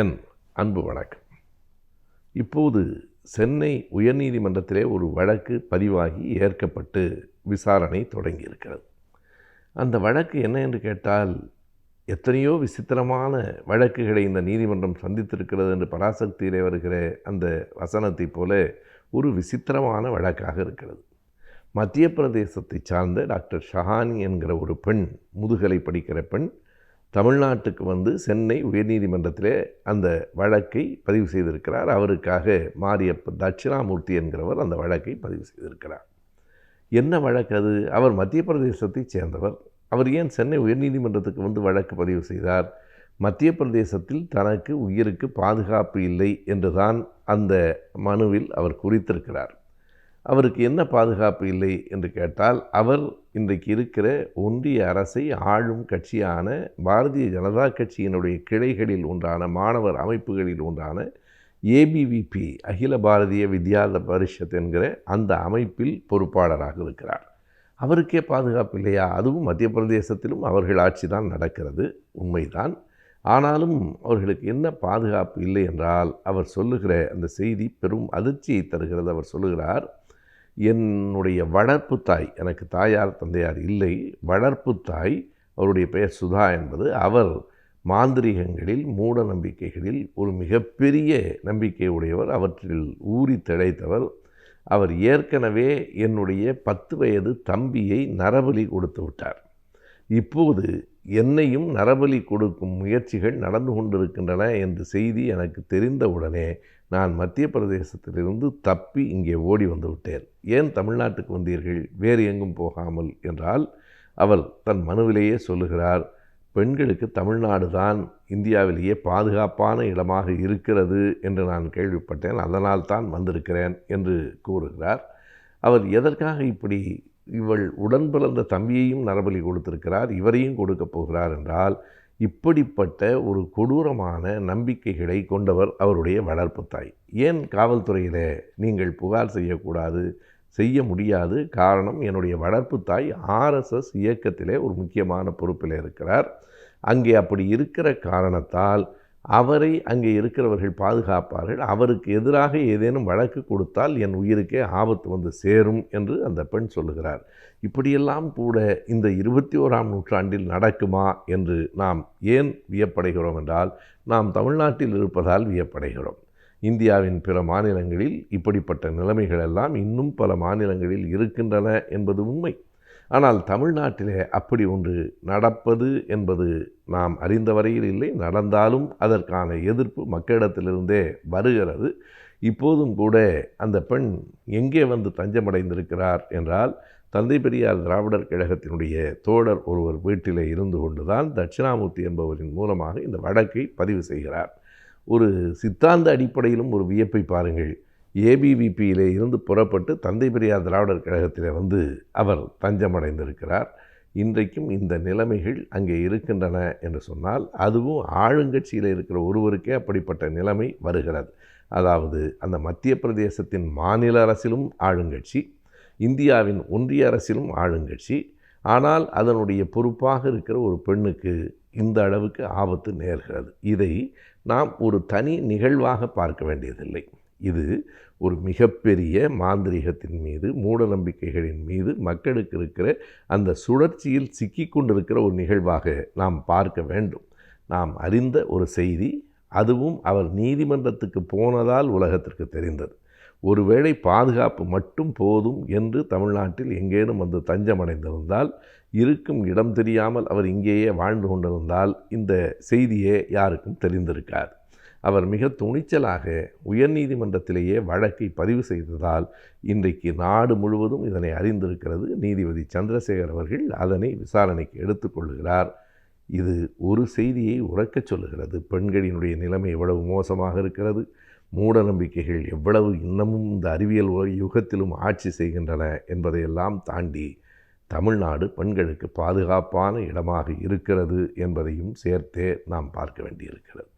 என் அன்பு வணக்கம். இப்போது சென்னை உயர்நீதிமன்றத்திலே ஒரு வழக்கு பதிவாகி ஏற்கப்பட்டு விசாரணை தொடங்கியிருக்கிறது. அந்த வழக்கு என்ன என்று கேட்டால், எத்தனையோ விசித்திரமான வழக்குகளை இந்த நீதிமன்றம் சந்தித்திருக்கிறது என்று பராசக்தியிலே வருகிற அந்த வசனத்தைப் போல ஒரு விசித்திரமான வழக்காக இருக்கிறது. மத்திய பிரதேசத்தை சார்ந்த டாக்டர் ஷஹானி என்கிற ஒரு பெண், முதுகலை படிக்கிற பெண், தமிழ்நாட்டுக்கு வந்து சென்னை உயர்நீதிமன்றத்திலே அந்த வழக்கை பதிவு செய்திருக்கிறார். அவருக்காக மாரியப்ப தட்சிணாமூர்த்தி என்கிறவர் அந்த வழக்கை பதிவு செய்திருக்கிறார். என்ன வழக்கு அது? அவர் மத்திய பிரதேசத்தைச் சேர்ந்தவர். அவர் ஏன் சென்னை உயர்நீதிமன்றத்துக்கு வந்து வழக்கு பதிவு செய்தார்? மத்திய பிரதேசத்தில் தனக்கு உயிருக்கு பாதுகாப்பு இல்லை என்றுதான் அந்த மனுவில் அவர் குறித்திருக்கிறார். அவருக்கு என்ன பாதுகாப்பு இல்லை என்று கேட்டால், அவர் இன்றைக்கு இருக்கிற ஒன்றிய அரசை ஆளும் கட்சியான பாரதிய ஜனதா கட்சியினுடைய கிளைகளில் ஒன்றான, மாணவர் அமைப்புகளில் ஒன்றான ஏபிவிபி, அகில பாரதிய வித்யார்த்த பரிஷத் என்கிற அந்த அமைப்பில் பொறுப்பாளராக இருக்கிறார். அவருக்கே பாதுகாப்பு இல்லையா? அதுவும் மத்திய பிரதேசத்திலும் அவர்கள் ஆட்சி தான் நடக்கிறது, உண்மைதான். ஆனாலும் அவர்களுக்கு என்ன பாதுகாப்பு இல்லை என்றால், அவர் சொல்லுகிற அந்த செய்தி பெரும் அதிர்ச்சியை தருகிறது. அவர் சொல்லுகிறார், என்னுடைய வளர்ப்பு தாய், எனக்கு தாயார் தந்தையார் இல்லை, வளர்ப்பு தாய், அவருடைய பெயர் சுதா என்பது, அவர் மாந்திரிகங்களில், மூட நம்பிக்கைகளில் ஒரு மிகப்பெரிய நம்பிக்கை உடையவர், அவற்றில் ஊறி திளைத்தவர். அவர் ஏற்கனவே என்னுடைய 10 வயது தம்பியை நரபலி கொடுத்து விட்டார். இப்போது என்னையும் நரபலி கொடுக்கும் முயற்சிகள் நடந்து கொண்டிருக்கின்றன என்று செய்தி எனக்கு தெரிந்தவுடனே நான் மத்திய பிரதேசத்திலிருந்து தப்பி இங்கே ஓடி வந்து விட்டேன். ஏன் தமிழ்நாட்டுக்கு வந்தீர்கள், வேறு எங்கும் போகாமல் என்றால், அவர் தன் மனுவிலேயே சொல்லுகிறார், பெண்களுக்கு தமிழ்நாடு தான் இந்தியாவிலேயே பாதுகாப்பான இடமாக இருக்கிறது என்று நான் கேள்விப்பட்டேன், அதனால் தான் வந்திருக்கிறேன் என்று கூறுகிறார். அவர் எதற்காக இப்படி இவள் உடன் பிறந்த தம்பியையும் நரபலி கொடுத்திருக்கிறார், இவரையும் கொடுக்கப் போகிறார் என்றால், இப்படிப்பட்ட ஒரு கொடூரமான நம்பிக்கைகளை கொண்டவர் அவருடைய வளர்ப்பு தாய். ஏன் காவல்துறையில் நீங்கள் புகார் செய்யக்கூடாது? செய்ய முடியாது. காரணம், என்னுடைய வளர்ப்பு தாய் RSS இயக்கத்திலே ஒரு முக்கியமான பொறுப்பில் இருக்கிறார். அங்கே அப்படி இருக்கிற காரணத்தால் அவரை அங்கே இருக்கிறவர்கள் பாதுகாப்பார்கள். அவருக்கு எதிராக ஏதேனும் வழக்கு கொடுத்தால் என் உயிருக்கே ஆபத்து வந்து சேரும் என்று அந்த பெண் சொல்லுகிறார். இப்படியெல்லாம் கூட இந்த 21ஆம் நூற்றாண்டில் நடக்குமா என்று நாம் ஏன் வியப்படைகிறோம் என்றால், நாம் தமிழ்நாட்டில் இருப்பதால் வியப்படைகிறோம். இந்தியாவின் பிற மாநிலங்களில் இப்படிப்பட்ட நிலைமைகள் எல்லாம் இன்னும் பல மாநிலங்களில் இருக்கின்றன என்பது உண்மை. ஆனால் தமிழ்நாட்டிலே அப்படி ஒன்று நடப்பது என்பது நாம் அறிந்த வரையில் இல்லை. நடந்தாலும் அதற்கான எதிர்ப்பு மக்களிடத்திலிருந்தே வருகிறது. இப்போதும் கூட அந்த பெண் எங்கே வந்து தஞ்சமடைந்திருக்கிறார் என்றால், தந்தை பெரியார் திராவிடர் கழகத்தினுடைய தோழர் ஒருவர் வீட்டிலே இருந்து கொண்டுதான் தட்சிணாமூர்த்தி என்பவரின் மூலமாக இந்த வழக்கை பதிவு செய்கிறார். ஒரு சித்தாந்த அடிப்படையிலும் ஒரு வியப்பை பாருங்கள். ஏபிவிபியிலே இருந்து புறப்பட்டு தந்தை பெரியார் திராவிடர் கழகத்திலே வந்து அவர் தஞ்சமடைந்திருக்கிறார். இன்றைக்கும் இந்த நிலைமைகள் அங்கே இருக்கின்றன என்று சொன்னால், அதுவும் ஆளுங்கட்சியில் இருக்கிற ஒருவருக்கே அப்படிப்பட்ட நிலைமை வருகிறது. அதாவது அந்த மத்திய பிரதேசத்தின் மாநில அரசிலும் ஆளுங்கட்சி, இந்தியாவின் ஒன்றிய அரசிலும் ஆளுங்கட்சி. ஆனால் அதனுடைய பொறுப்பாக இருக்கிற ஒரு பெண்ணுக்கு இந்த அளவுக்கு ஆபத்து நேர்கிறது. இதை நாம் ஒரு தனி நிகழ்வாக பார்க்க வேண்டியதில்லை. இது ஒரு மிகப்பெரிய மாந்திரீகத்தின் மீது, மூட நம்பிக்கைகளின் மீது மக்களுக்கு இருக்கிற அந்த சுழற்சியில் சிக்கி கொண்டிருக்கிற ஒரு நிகழ்வாக நாம் பார்க்க வேண்டும். நாம் அறிந்த ஒரு செய்தி, அதுவும் அவர் நீதிமன்றத்துக்கு போனதால் உலகத்திற்கு தெரிந்தது. ஒருவேளை பாதுகாப்பு மட்டும் போதும் என்று தமிழ்நாட்டில் எங்கேனும் வந்து தஞ்சமடைந்திருந்தால், இருக்கும் இடம் தெரியாமல் அவர் இங்கேயே வாழ்ந்து கொண்டிருந்தால் இந்த செய்தியே யாருக்கும் தெரிந்திருக்காது. அவர் மிக துணிச்சலாக உயர்நீதிமன்றத்திலேயே வழக்கை பதிவு செய்ததால் இன்றைக்கு நாடு முழுவதும் இதனை அறிந்திருக்கிறது. நீதிபதி சந்திரசேகர் அவர்கள் அதனை விசாரணைக்கு எடுத்துக்கொள்கிறார். இது ஒரு செய்தியை உரக்கச் சொல்லுகிறது. பெண்களினுடைய நிலைமை எவ்வளவு மோசமாக இருக்கிறது, மூட நம்பிக்கைகள் எவ்வளவு இன்னமும் இந்த அறிவியல் யுகத்திலும் ஆட்சி செய்கின்றன என்பதையெல்லாம் தாண்டி தமிழ்நாடு பெண்களுக்கு பாதுகாப்பான இடமாக இருக்கிறது என்பதையும் சேர்த்தே நாம் பார்க்க வேண்டியிருக்கிறது.